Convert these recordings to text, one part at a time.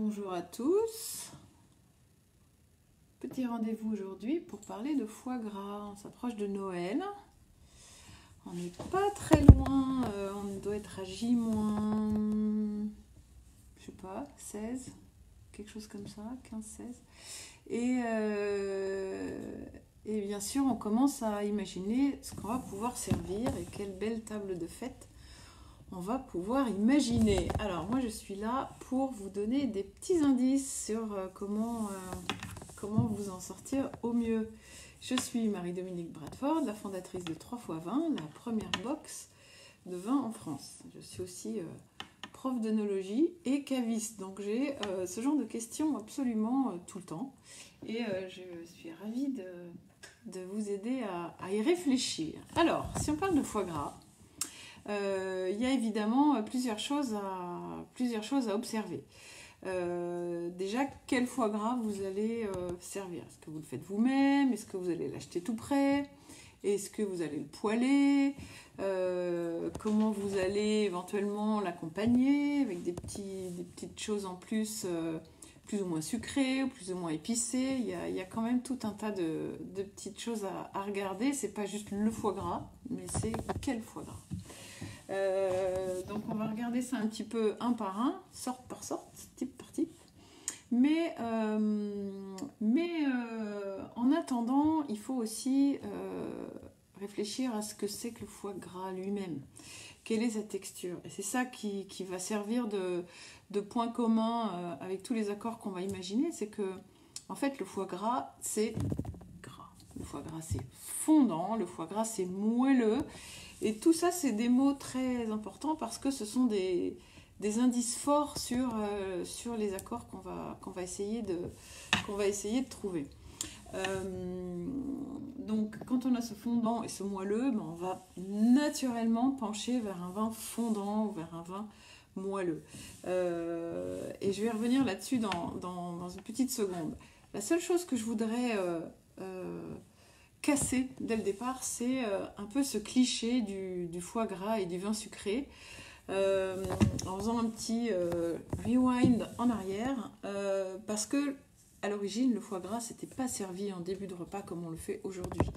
Bonjour à tous. Petit rendez-vous aujourd'hui pour parler de foie gras. On s'approche de Noël. On n'est pas très loin. On doit être à J-, je sais pas, 16, quelque chose comme ça, 15-16. Et bien sûr, on commence à imaginer ce qu'on va pouvoir servir et quelle belle table de fête on va pouvoir imaginer. Alors moi je suis là pour vous donner des petits indices sur comment vous en sortir au mieux. Je suis Marie-Dominique Bradford, la fondatrice de 3x20, la première box de vin en France. Je suis aussi prof d'œnologie et caviste, donc j'ai ce genre de questions absolument tout le temps. Et je suis ravie de vous aider à y réfléchir. Alors, si on parle de foie gras, il y a évidemment plusieurs choses à observer. Déjà, quel foie gras vous allez servir? Est-ce que vous le faites vous-même? Est-ce que vous allez l'acheter tout prêt? Est-ce que vous allez le poêler? Comment vous allez éventuellement l'accompagner avec des petites choses en plus, plus ou moins sucrées ou plus ou moins épicées? Il y a quand même tout un tas de petites choses à regarder. C'est pas juste le foie gras, mais c'est quel foie gras. Donc on va regarder ça un petit peu un par un, sorte par sorte, type par type. Mais en attendant, il faut aussi réfléchir à ce que c'est que le foie gras lui-même. Quelle est sa texture? Et c'est ça qui va servir de point commun avec tous les accords qu'on va imaginer. C'est que, en fait, le foie gras, c'est gras. Le foie gras, c'est fondant. Le foie gras, c'est moelleux. Et tout ça, c'est des mots très importants parce que ce sont des indices forts sur les accords qu'on va essayer de trouver. Donc, quand on a ce fondant et ce moelleux, on va naturellement pencher vers un vin fondant ou vers un vin moelleux. Et je vais revenir là-dessus dans une petite seconde. La seule chose que je voudrais casser dès le départ, c'est un peu ce cliché du foie gras et du vin sucré. En faisant un petit rewind en arrière, parce que à l'origine, le foie gras, c'était pas servi en début de repas comme on le fait aujourd'hui.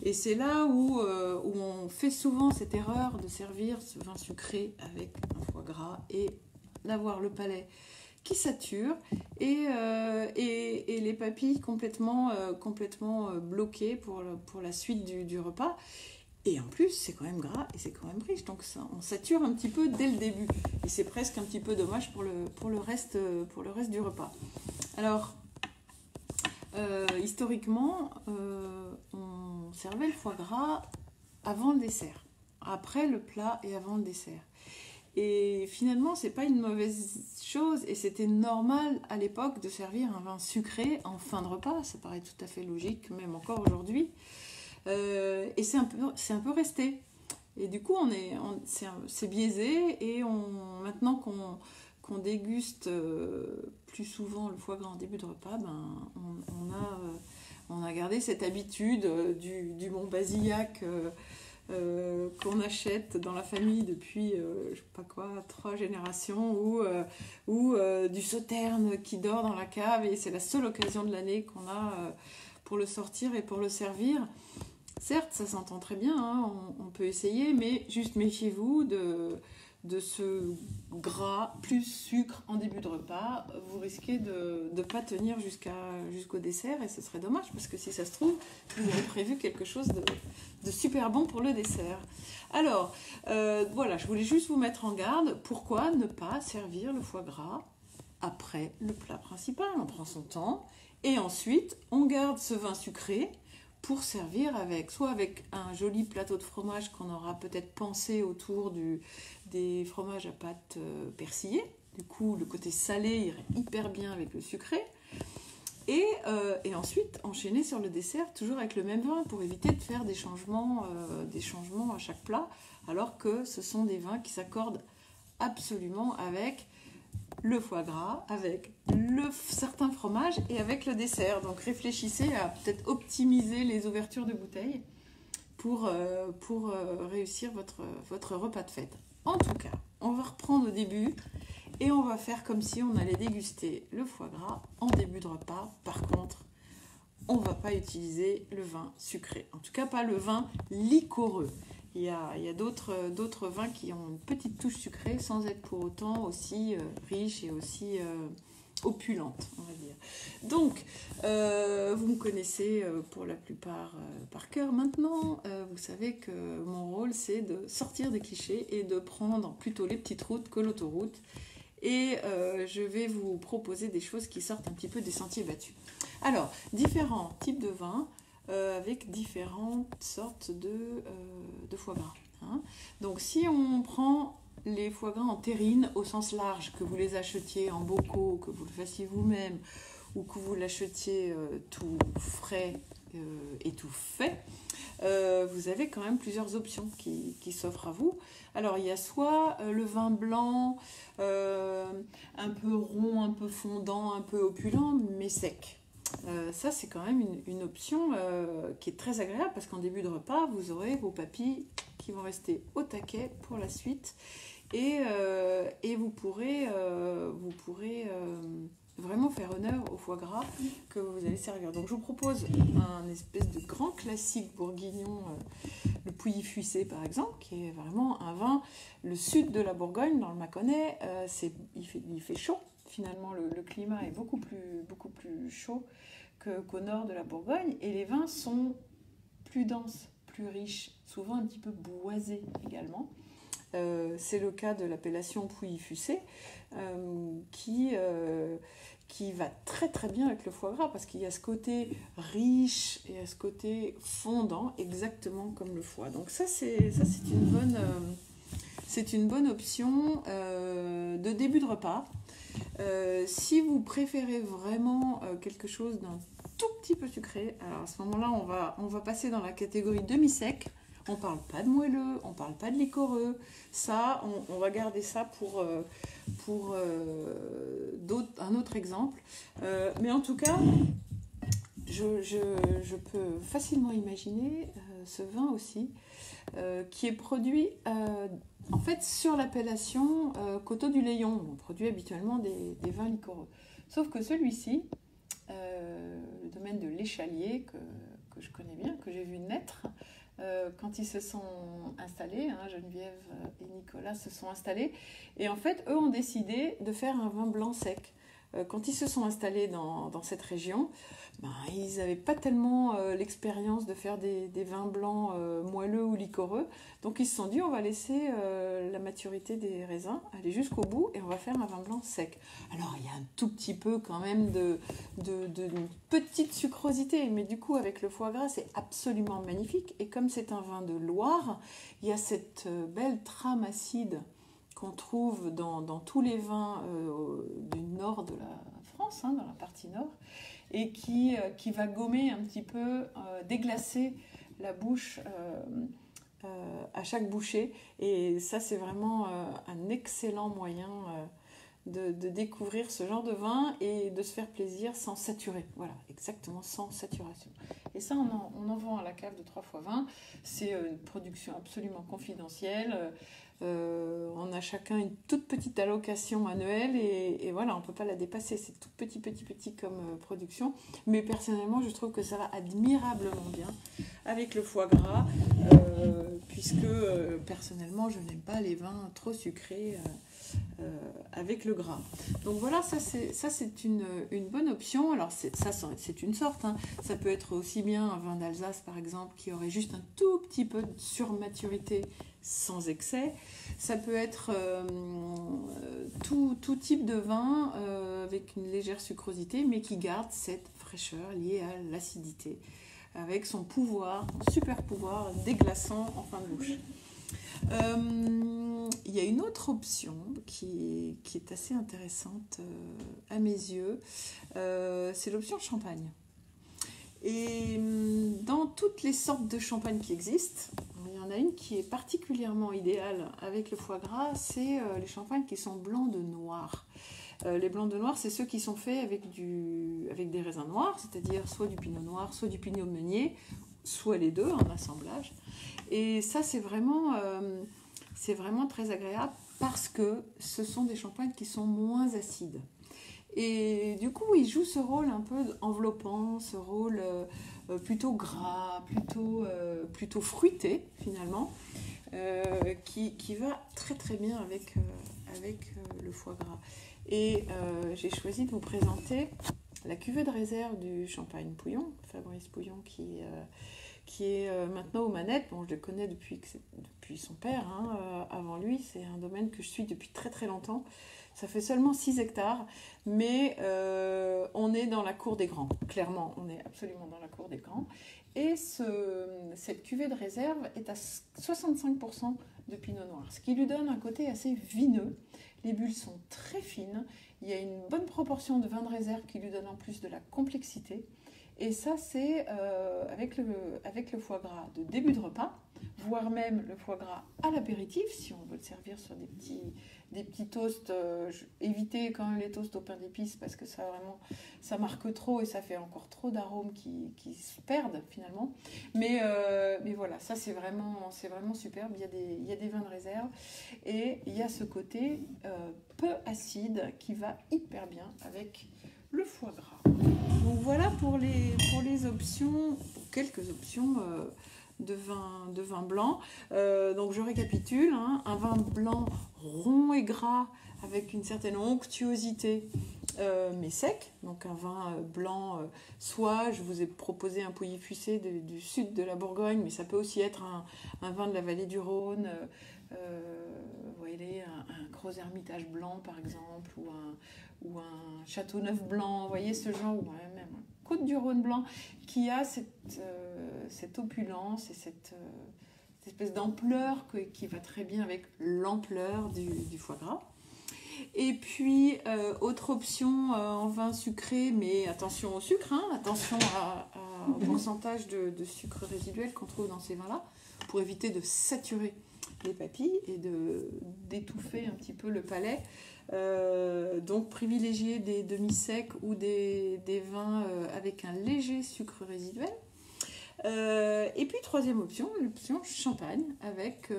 Et c'est là où on fait souvent cette erreur de servir ce vin sucré avec un foie gras et d'avoir le palais qui sature et les papilles complètement bloquées pour la suite du repas. Et en plus, c'est quand même gras et c'est quand même riche, donc ça, on sature un petit peu dès le début. Et c'est presque un petit peu dommage pour le reste du repas. Alors, historiquement, on servait le foie gras avant le dessert, après le plat et avant le dessert. Et finalement, c'est pas une mauvaise chose et c'était normal à l'époque de servir un vin sucré en fin de repas. Ça paraît tout à fait logique, même encore aujourd'hui. Et c'est un peu resté. Et du coup, c'est biaisé et maintenant qu'on déguste plus souvent le foie gras en début de repas, on a gardé cette habitude du Mont Basillac qu'on achète dans la famille depuis, je sais pas quoi, 3 générations, ou du Sauterne qui dort dans la cave et c'est la seule occasion de l'année qu'on a pour le sortir et pour le servir. Certes, ça s'entend très bien, hein, on peut essayer, mais juste méfiez-vous de ce gras plus sucre en début de repas. Vous risquez de ne pas tenir jusqu'au dessert et ce serait dommage parce que si ça se trouve, vous avez prévu quelque chose de super bon pour le dessert. Alors, voilà, je voulais juste vous mettre en garde. Pourquoi ne pas servir le foie gras après le plat principal? On prend son temps et ensuite on garde ce vin sucré pour servir soit avec un joli plateau de fromage qu'on aura peut-être pensé autour des fromages à pâte persillée. Du coup, le côté salé irait hyper bien avec le sucré. Et ensuite, enchaîner sur le dessert, toujours avec le même vin, pour éviter de faire des changements à chaque plat, alors que ce sont des vins qui s'accordent absolument avec le foie gras, avec certains fromages et avec le dessert. Donc réfléchissez à peut-être optimiser les ouvertures de bouteilles pour réussir votre repas de fête. En tout cas, on va reprendre au début Et on va faire comme si on allait déguster le foie gras en début de repas. Par contre, on ne va pas utiliser le vin sucré. En tout cas, pas le vin liquoreux. Il y a d'autres vins qui ont une petite touche sucrée sans être pour autant aussi riches et aussi opulentes, on va dire. Donc, vous me connaissez pour la plupart par cœur maintenant. Vous savez que mon rôle, c'est de sortir des clichés et de prendre plutôt les petites routes que l'autoroute. Et je vais vous proposer des choses qui sortent un petit peu des sentiers battus. Alors, différents types de vins avec différentes sortes de foie gras. Hein. Donc, si on prend les foie gras en terrine au sens large, que vous les achetiez en bocaux, que vous le fassiez vous-même, ou que vous l'achetiez tout frais et tout fait, vous avez quand même plusieurs options qui s'offrent à vous. Alors, il y a soit le vin blanc, un peu rond, un peu fondant, un peu opulent, mais sec. Ça, c'est quand même une option qui est très agréable parce qu'en début de repas, vous aurez vos papilles qui vont rester au taquet pour la suite et vous pourrez vraiment faire honneur au foie gras que vous allez servir. Donc, je vous propose un espèce de grand classique bourguignon, le Pouilly-Fuissé par exemple, qui est vraiment un vin, le sud de la Bourgogne, dans le Mâconnais, il fait chaud. Finalement, le climat est beaucoup plus chaud qu'au nord de la Bourgogne et les vins sont plus denses, plus riches, souvent un petit peu boisés également. C'est le cas de l'appellation Pouilly-Fuissé qui va très très bien avec le foie gras parce qu'il y a ce côté riche et à ce côté fondant, exactement comme le foie. Donc ça c'est une bonne option de début de repas. Si vous préférez vraiment quelque chose d'un tout petit peu sucré, alors à ce moment-là, on va passer dans la catégorie demi-sec. On ne parle pas de moelleux, on ne parle pas de liquoreux. Ça, on va garder ça pour un autre exemple. Mais en tout cas, je peux facilement imaginer ce vin aussi, qui est produit en fait sur l'appellation Coteaux du Layon. On produit habituellement des vins liquoreux. Sauf que celui-ci, le domaine de l'Échalier, que je connais bien, que j'ai vu naître, quand ils se sont installés, hein, Geneviève et Nicolas se sont installés, et en fait, eux ont décidé de faire un vin blanc sec. Quand ils se sont installés dans cette région, ils n'avaient pas tellement l'expérience de faire des vins blancs moelleux ou liquoreux, donc ils se sont dit on va laisser la maturité des raisins aller jusqu'au bout et on va faire un vin blanc sec. Alors il y a un tout petit peu quand même de petite sucrosité, mais du coup avec le foie gras c'est absolument magnifique, et comme c'est un vin de Loire, il y a cette belle trame acide qu'on trouve dans tous les vins du nord de la France, hein, dans la partie nord, et qui va gommer un petit peu, déglacer la bouche à chaque bouchée. Et ça, c'est vraiment un excellent moyen de découvrir ce genre de vin et de se faire plaisir sans saturer. Voilà, exactement, sans saturation. Et ça, on en vend à la cave de 3x20. C'est une production absolument confidentielle. On a chacun une toute petite allocation annuelle et voilà, on ne peut pas la dépasser. C'est tout petit comme production. Mais personnellement, je trouve que ça va admirablement bien avec le foie gras, puisque personnellement, je n'aime pas les vins trop sucrés avec le gras. Donc voilà, ça c'est une bonne option. Alors c'est une sorte, hein. Ça peut être aussi bien un vin d'Alsace par exemple qui aurait juste un tout petit peu de surmaturité sans excès. Ça peut être tout type de vin avec une légère sucrosité mais qui garde cette fraîcheur liée à l'acidité avec son super pouvoir déglaçant en fin de bouche. Il y a une autre option qui est assez intéressante à mes yeux, c'est l'option champagne. Et dans toutes les sortes de champagne qui existent, il y en a une qui est particulièrement idéale avec le foie gras, c'est les champagnes qui sont blancs de noir. Les blancs de noir, c'est ceux qui sont faits avec des raisins noirs, c'est-à-dire soit du pinot noir, soit du pinot meunier, soit les deux en assemblage. Et ça, c'est vraiment très agréable parce que ce sont des champagnes qui sont moins acides. Et du coup, il joue ce rôle un peu enveloppant, ce rôle plutôt gras, plutôt fruité finalement, qui va très très bien avec le foie gras. Et j'ai choisi de vous présenter la cuvée de réserve du Champagne Pouillon, Fabrice Pouillon, qui est maintenant aux manettes. Bon, je le connais depuis son père, hein, avant lui. C'est un domaine que je suis depuis très très longtemps. Ça fait seulement 6 hectares, mais on est dans la cour des grands. Clairement, on est absolument dans la cour des grands. Et cette cuvée de réserve est à 65% de pinot noir, ce qui lui donne un côté assez vineux. Les bulles sont très fines. Il y a une bonne proportion de vin de réserve qui lui donne en plus de la complexité. Et ça, c'est avec le foie gras de début de repas, voire même le foie gras à l'apéritif, si on veut le servir sur des petits toasts. Évitez quand même les toasts au pain d'épices parce que ça marque trop et ça fait encore trop d'arômes qui se perdent finalement. Mais voilà, ça c'est vraiment superbe. Il y a des vins de réserve et il y a ce côté peu acide qui va hyper bien avec le foie gras. Donc voilà pour les options, pour quelques options de vin blanc. Donc je récapitule, hein, un vin blanc rond et gras avec une certaine onctuosité mais sec. Donc un vin blanc, soit je vous ai proposé un Pouilly-Fuissé du sud de la Bourgogne, mais ça peut aussi être un vin de la vallée du Rhône. Vous voyez, un Gros Hermitage blanc par exemple, ou un Châteauneuf blanc, vous voyez ce genre, ou même un Côte-du-Rhône blanc, qui a cette opulence et cette espèce d'ampleur qui va très bien avec l'ampleur du foie gras. Et puis, autre option en vin sucré, mais attention au sucre, hein, attention au pourcentage de sucre résiduel qu'on trouve dans ces vins-là, pour éviter de saturer les papilles et d'étouffer un petit peu le palais. Donc privilégier des demi-secs ou des vins avec un léger sucre résiduel. Et puis troisième option, l'option champagne avec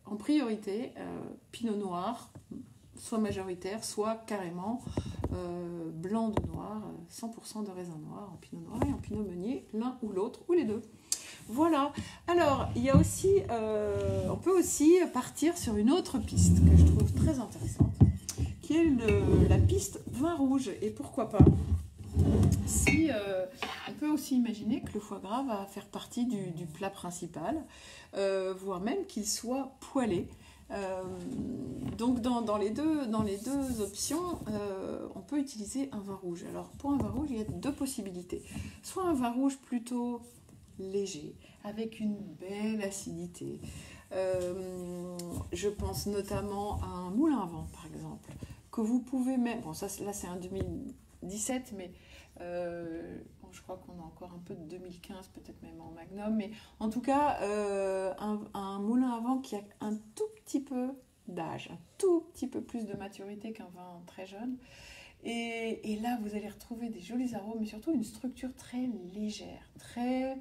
en priorité pinot noir, soit majoritaire, soit carrément blanc de noir, 100% de raisin noir en pinot noir et en pinot meunier, l'un ou l'autre ou les deux. Voilà. Alors, il y a aussi, on peut aussi partir sur une autre piste que je trouve très intéressante, qui est la piste vin rouge. Et pourquoi pas, si on peut aussi imaginer que le foie gras va faire partie du plat principal, voire même qu'il soit poêlé. Donc dans les deux options, on peut utiliser un vin rouge. Alors pour un vin rouge, il y a deux possibilités. Soit un vin rouge plutôt léger, avec une belle acidité. Je pense notamment à un moulin à vent, par exemple, que vous pouvez même... Bon, ça, là, c'est un 2017, mais je crois qu'on a encore un peu de 2015, peut-être même en Magnum, mais en tout cas, un moulin à vent qui a un tout petit peu d'âge, un tout petit peu plus de maturité qu'un vin très jeune. Et là, vous allez retrouver des jolis arômes, mais surtout une structure très légère, très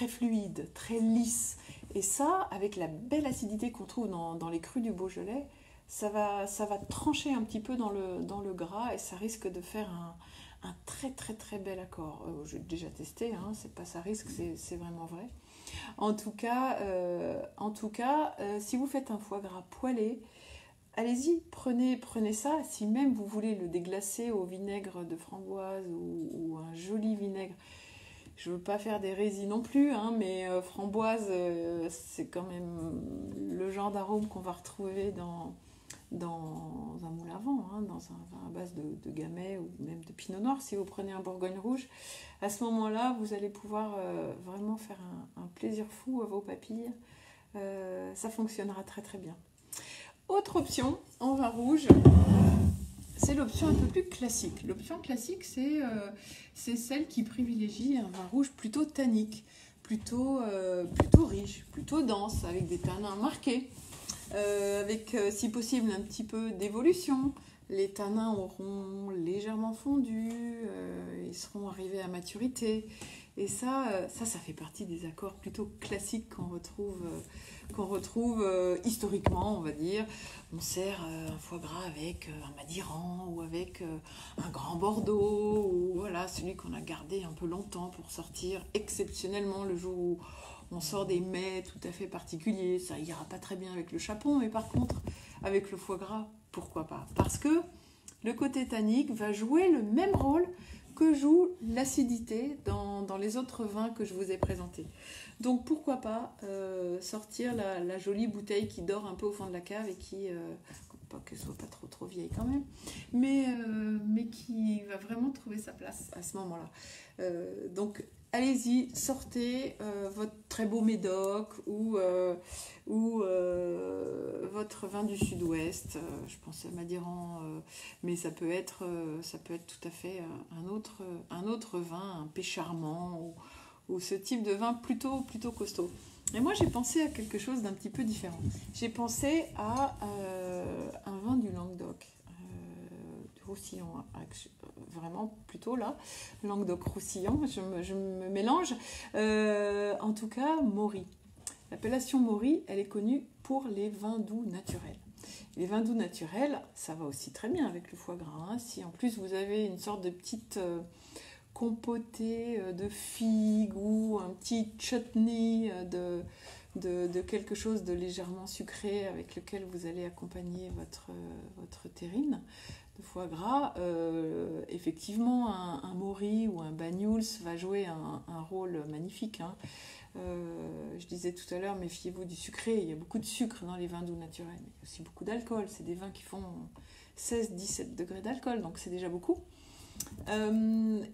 fluide, très lisse. Et ça, avec la belle acidité qu'on trouve dans les crus du Beaujolais, ça va trancher un petit peu dans le gras et ça risque de faire un très très très bel accord. J'ai déjà testé, hein, c'est pas ça risque, c'est vraiment vrai. En tout cas, si vous faites un foie gras poêlé, allez-y, prenez ça. Si même vous voulez le déglacer au vinaigre de framboise ou un joli vinaigre, je ne veux pas faire d'hérésie non plus, hein, mais framboise, c'est quand même le genre d'arôme qu'on va retrouver dans un moulin à vent, hein, dans un vin à base de gamay ou même de pinot noir. Si vous prenez un bourgogne rouge, à ce moment-là, vous allez pouvoir vraiment faire un plaisir fou à vos papilles. Ça fonctionnera très très bien. Autre option en vin rouge, c'est l'option un peu plus classique. L'option classique, c'est celle qui privilégie un vin rouge plutôt tannique, plutôt riche, plutôt dense, avec des tanins marqués, avec si possible un petit peu d'évolution. Les tanins auront légèrement fondu, ils seront arrivés à maturité. Et ça fait partie des accords plutôt classiques qu'on retrouve historiquement, on va dire. On sert un foie gras avec un madiran ou avec un grand bordeaux, ou voilà, celui qu'on a gardé un peu longtemps pour sortir exceptionnellement le jour où on sort des mets tout à fait particuliers. Ça ira pas très bien avec le chapon, mais par contre, avec le foie gras, pourquoi pas? Parce que le côté tannique va jouer le même rôle que joue l'acidité dans les autres vins que je vous ai présentés. Donc pourquoi pas sortir la jolie bouteille qui dort un peu au fond de la cave et qui, pas qu'elle soit pas trop vieille quand même, mais qui va vraiment trouver sa place à ce moment-là. Donc allez-y, sortez votre très beau médoc ou votre vin du sud-ouest. Je pense à Madiran, mais ça peut être tout à fait un autre vin, un Pécharmant ou ce type de vin plutôt costaud. Et moi, j'ai pensé à quelque chose d'un petit peu différent. J'ai pensé à un vin du Languedoc, du Roussillon, vraiment plutôt là, Languedoc-Roussillon, je me mélange. En tout cas, Maury. L'appellation Maury, elle est connue pour les vins doux naturels. Les vins doux naturels, ça va aussi très bien avec le foie gras. Hein. Si en plus vous avez une sorte de petite compotée de figues ou un petit chutney de quelque chose de légèrement sucré avec lequel vous allez accompagner votre terrine de foie gras, effectivement un Maury ou un Banyuls va jouer un rôle magnifique. Hein. Je disais tout à l'heure, méfiez-vous du sucré. Il y a beaucoup de sucre dans les vins doux naturels, mais il y a aussi beaucoup d'alcool. C'est des vins qui font 16-17 degrés d'alcool, donc c'est déjà beaucoup. Mais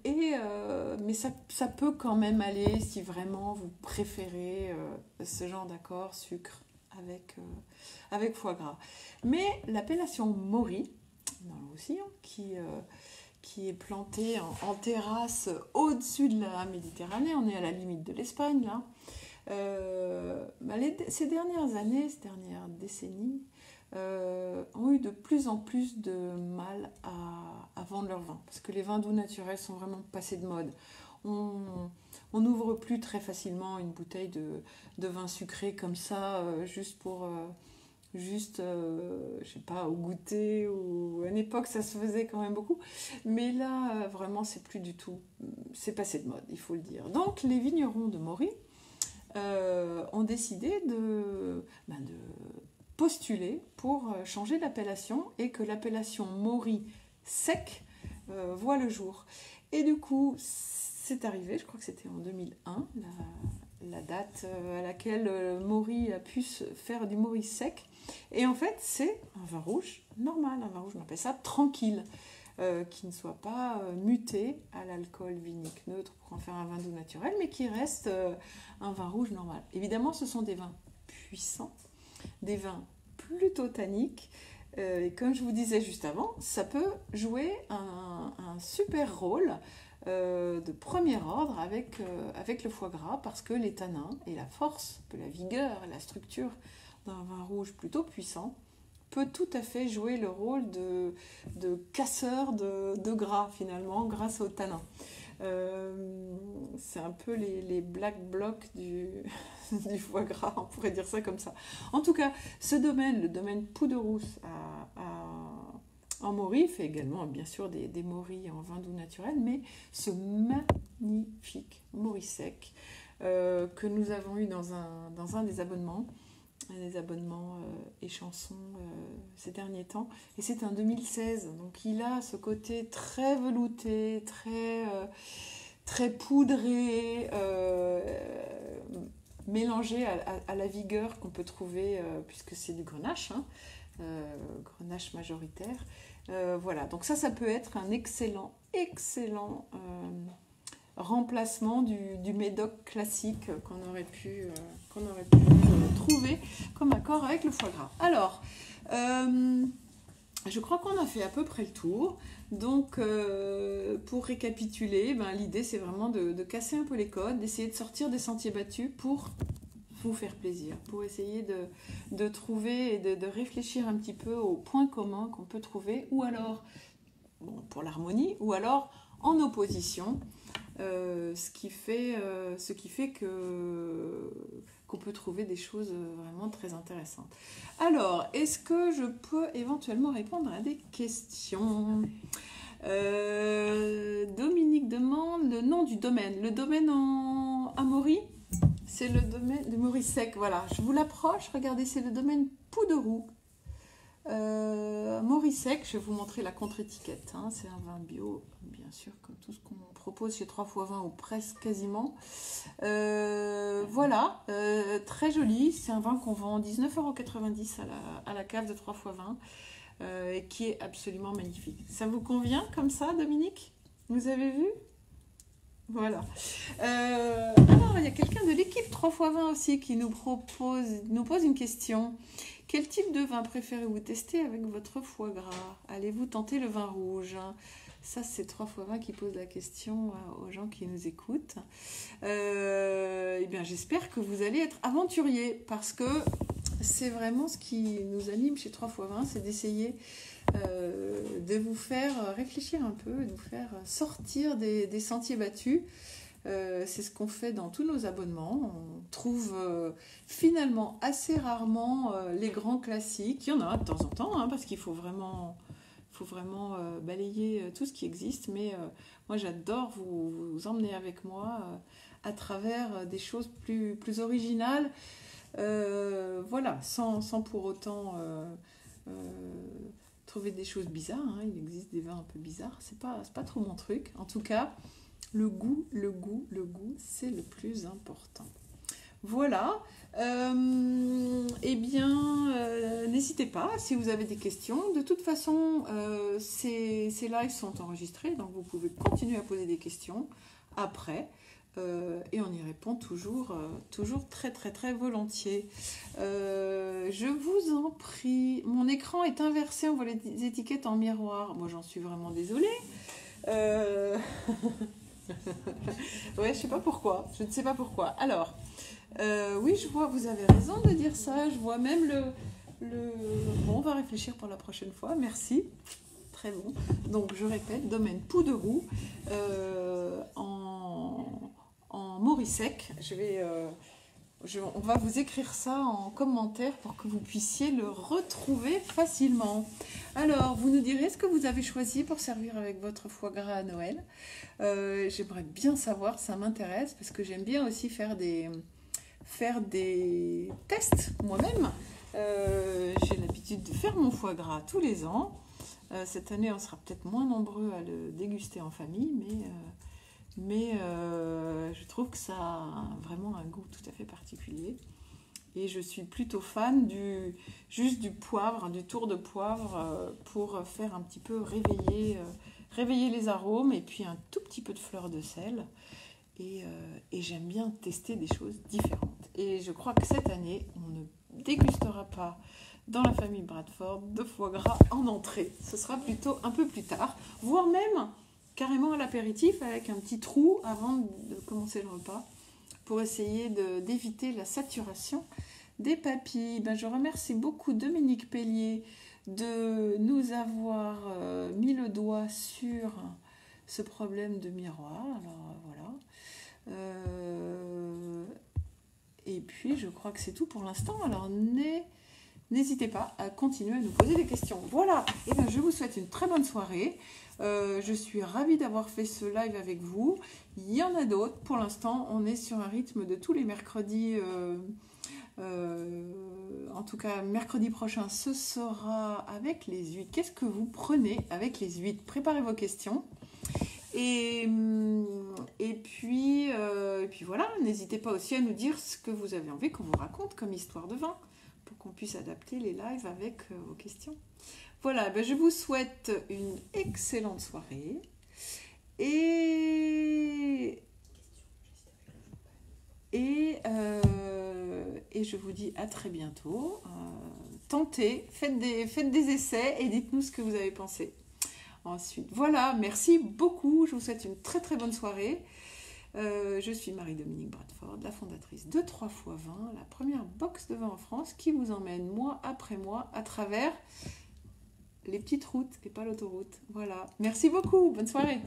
ça peut quand même aller si vraiment vous préférez ce genre d'accord, sucre avec foie gras. Mais l'appellation Maury, dans le Roussillon, qui est plantée en terrasse au-dessus de la Méditerranée, on est à la limite de l'Espagne là. Ces dernières années, ces dernières décennies, ont eu de plus en plus de mal à vendre leur vin, parce que les vins doux naturels sont vraiment passés de mode. On n'ouvre plus très facilement une bouteille de vin sucré comme ça, juste pour... je sais pas, au goûter, ou à une époque ça se faisait quand même beaucoup, mais là vraiment c'est plus du tout, c'est passé de mode, il faut le dire. Donc les vignerons de Maury ont décidé de postuler pour changer d'appellation et que l'appellation Maury sec voit le jour. Et du coup c'est arrivé, je crois que c'était en 2001, la date à laquelle Maury a pu faire du Maury sec. Et en fait, c'est un vin rouge normal, un vin rouge, on appelle ça tranquille, qui ne soit pas muté à l'alcool vinique neutre pour en faire un vin doux naturel, mais qui reste un vin rouge normal. Évidemment, ce sont des vins puissants, des vins plutôt tanniques, et comme je vous disais juste avant, ça peut jouer un super rôle de premier ordre avec le foie gras, parce que les tanins et la force, la vigueur, la structure d'un vin rouge plutôt puissant peut tout à fait jouer le rôle de casseur de gras finalement grâce aux tanins. C'est un peu les black blocs du foie gras, on pourrait dire ça comme ça. En tout cas, ce domaine, le domaine poudre rousse en Maury, fait également bien sûr des Maury en vin doux naturel, mais ce magnifique Maury sec que nous avons eu dans un des abonnements et chansons ces derniers temps, et c'est un 2016, donc il a ce côté très velouté, très poudré, mélangé à la vigueur qu'on peut trouver, puisque c'est du grenache, hein, grenache majoritaire. Voilà, donc ça peut être un excellent remplacement du médoc classique qu'on aurait pu trouver comme accord avec le foie gras. Alors, je crois qu'on a fait à peu près le tour. Donc, pour récapituler, l'idée c'est vraiment de casser un peu les codes, d'essayer de sortir des sentiers battus pour vous faire plaisir, pour essayer de trouver et de réfléchir un petit peu aux points communs qu'on peut trouver, ou alors pour l'harmonie, ou alors en opposition ce qui fait qu'on peut trouver des choses vraiment très intéressantes. Alors, est-ce que je peux éventuellement répondre à des questions? Dominique demande le nom du domaine. Le domaine à Maury, c'est le domaine de Mauricec. Voilà, je vous l'approche. Regardez, c'est le domaine Pouderoux. Mauricec, je vais vous montrer la contre-étiquette. Hein. C'est un vin bio, bien sûr, comme tout ce qu'on propose chez 3x20 ou presque quasiment. Voilà, très joli. C'est un vin qu'on vend 19,90 € à la cave de 3x20 et qui est absolument magnifique. Ça vous convient comme ça, Dominique? Vous avez vu? Voilà. Alors, il y a quelqu'un de l'équipe 3x20 aussi qui nous pose une question. Quel type de vin préférez-vous tester avec votre foie gras? Allez-vous tenter le vin rouge? Ça, c'est 3x20 qui pose la question aux gens qui nous écoutent. Eh bien, j'espère que vous allez être aventuriers parce que c'est vraiment ce qui nous anime chez 3x20, c'est d'essayer de vous faire réfléchir un peu, de vous faire sortir des sentiers battus. C'est ce qu'on fait dans tous nos abonnements. On trouve finalement assez rarement les grands classiques. Il y en a de temps en temps, hein, parce qu'il faut vraiment balayer tout ce qui existe. Mais moi, j'adore vous emmener avec moi à travers des choses plus originales. Voilà, sans pour autant trouver des choses bizarres. Hein. Il existe des vins un peu bizarres. C'est pas trop mon truc. En tout cas, le goût, c'est le plus important. Voilà. Eh bien, n'hésitez pas si vous avez des questions. De toute façon, ces lives sont enregistrés, donc vous pouvez continuer à poser des questions après. Et on y répond toujours très très très volontiers. Je vous en prie. Mon écran est inversé, on voit les étiquettes en miroir. Moi, j'en suis vraiment désolée. Ouais, je sais pas pourquoi. Je ne sais pas pourquoi. Alors, oui, je vois, vous avez raison de dire ça. Je vois même Bon, on va réfléchir pour la prochaine fois. Merci. Très bon. Donc, je répète, domaine Pouderoux en Mauricec. On va vous écrire ça en commentaire pour que vous puissiez le retrouver facilement. Alors, vous nous direz ce que vous avez choisi pour servir avec votre foie gras à Noël. J'aimerais bien savoir, ça m'intéresse, parce que j'aime bien aussi faire des tests moi-même. J'ai l'habitude de faire mon foie gras tous les ans. Cette année, on sera peut-être moins nombreux à le déguster en famille, mais je trouve que ça a vraiment un goût tout à fait particulier. Et je suis plutôt fan juste du poivre, du tour de poivre pour faire un petit peu réveiller les arômes et puis un tout petit peu de fleur de sel. Et j'aime bien tester des choses différentes. Et je crois que cette année, on ne dégustera pas dans la famille Bradford de foie gras en entrée. Ce sera plutôt un peu plus tard, voire même carrément à l'apéritif avec un petit trou avant de commencer le repas pour essayer d'éviter la saturation des papilles. Je remercie beaucoup Dominique Pellier de nous avoir mis le doigt sur ce problème de miroir. Alors voilà. Et puis je crois que c'est tout pour l'instant. Alors n'hésitez pas à continuer à nous poser des questions. Voilà, et bien, je vous souhaite une très bonne soirée. Je suis ravie d'avoir fait ce live avec vous. Il y en a d'autres. Pour l'instant, on est sur un rythme de tous les mercredis. En tout cas, mercredi prochain, ce sera avec les huîtres. Qu'est-ce que vous prenez avec les huîtres? Préparez vos questions. Et puis voilà, n'hésitez pas aussi à nous dire ce que vous avez envie qu'on vous raconte comme histoire de vin, pour qu'on puisse adapter les lives avec vos questions. Voilà, je vous souhaite une excellente soirée et je vous dis à très bientôt. Tentez, faites des essais et dites-nous ce que vous avez pensé. Ensuite, voilà, merci beaucoup. Je vous souhaite une très très bonne soirée. Je suis Marie-Dominique Bradford, la fondatrice de 3x20, la première box de vin en France qui vous emmène mois après mois à travers les petites routes et pas l'autoroute. Voilà, merci beaucoup, bonne soirée.